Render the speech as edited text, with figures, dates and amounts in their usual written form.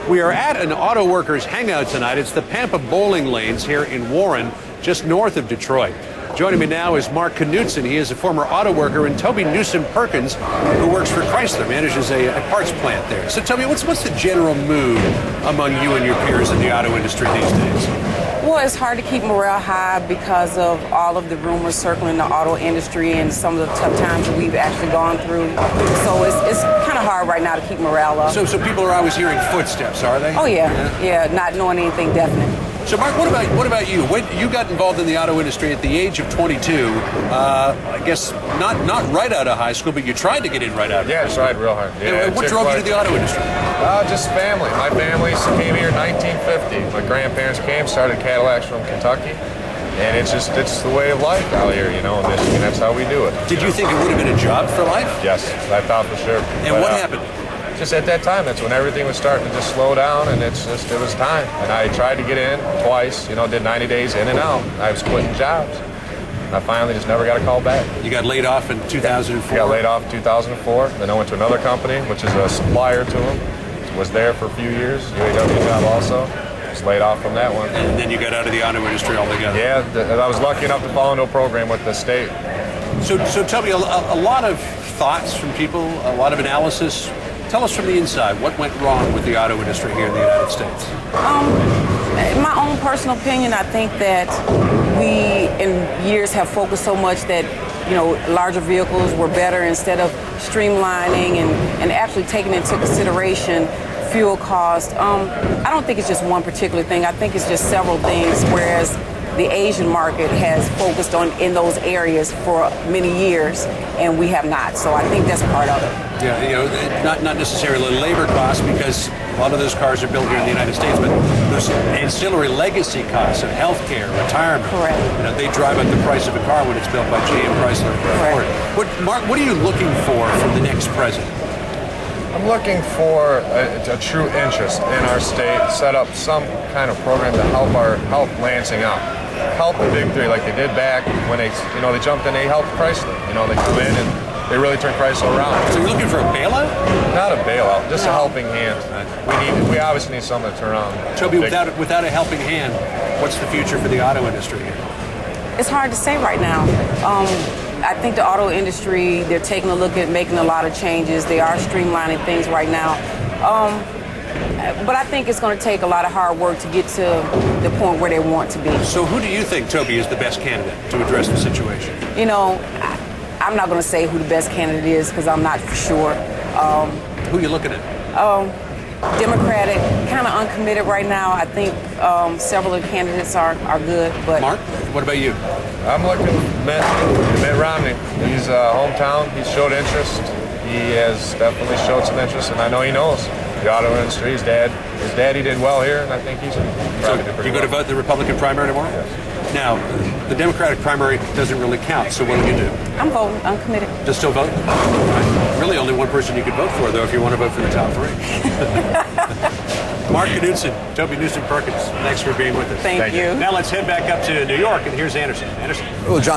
We are at an auto workers hangout tonight. It's the Pampa Bowling Lanes here in Warren, just north of Detroit. Joining me now is Mark Knutson. He is a former auto worker, and Toby Newsom-Perkins, who works for Chrysler, manages a parts plant there. So tell me, what's the general mood among you and your peers in the auto industry these days? Well, it's hard to keep morale high because of all of the rumors circling the auto industry and some of the tough times that we've actually gone through. So it's kind of hard right now to keep morale up. So people are always hearing footsteps, are they? Oh yeah, not knowing anything definite. So Mark, what about you? When you got involved in the auto industry at the age of 22, I guess not right out of high school, but you tried to get in right out. Yeah, I tried real hard. Yeah, what drove you to the auto industry? Just family. My family came here in 1950. My grandparents came, started Cadillacs from Kentucky, and it's the way of life out here, you know, in Michigan. That's how we do it. Did you think it would have been a job for life? Yes, I thought for sure. And what happened? Just at that time, that's when everything was starting to just slow down, and it was time. And I tried to get in twice, you know, did 90 days in and out. I was quitting jobs. I finally just never got a call back. You got laid off in 2004? I got laid off in 2004. Then I went to another company, which is a supplier to them. Was there for a few years, UAW job also. Was laid off from that one. And then you got out of the auto industry altogether? Yeah, I was lucky enough to fall into a program with the state. So tell me, a lot of thoughts from people, a lot of analysis. Tell us from the inside, what went wrong with the auto industry here in the United States? In my own personal opinion, I think that we, in years, have focused so much that, you know, larger vehicles were better instead of streamlining and actually taking into consideration fuel cost. I don't think it's just one particular thing. I think it's just several things, whereas the Asian market has focused in those areas for many years, and we have not. So I think that's part of it. Yeah, you know, not necessarily labor costs, because a lot of those cars are built here in the United States, but those ancillary legacy costs of healthcare, retirement. Correct. You know, they drive up the price of a car when it's built by GM, Chrysler, or Ford. Mark, what are you looking for from the next president? I'm looking for a true interest in our state, set up some kind of program to help Lansing out. Help the big three like they did back when they jumped in, they helped Chrysler. You know, they come in and they really turned Chrysler around. So you're looking for a bailout? Not a bailout, just a helping hand. We obviously need something to turn around. Toby, without a helping hand, what's the future for the auto industry here? It's hard to say right now. I think the auto industry, they're taking a look at making a lot of changes. They are streamlining things right now. But I think it's going to take a lot of hard work to get to the point where they want to be. So who do you think, Toby, is the best candidate to address the situation? You know, I'm not going to say who the best candidate is because I'm not for sure. Who are you looking at? Democratic, kind of uncommitted right now. I think several of the candidates are good. But Mark, what about you? I'm looking at Mitt Romney. He's hometown. He showed interest. He has definitely showed some interest, and I know he knows the auto industry. His daddy did well here, and I think he's probably did pretty well. You go to vote the Republican primary tomorrow? Yes. Now, the Democratic primary doesn't really count, so what do you do? I'm voting. I'm committed. Just still vote? Really only one person you could vote for, though, if you want to vote for the top three. Mark Knutson, Toby Newsom-Perkins, thanks for being with us. Thank you. Now let's head back up to New York, and here's Anderson. Anderson. Well, John.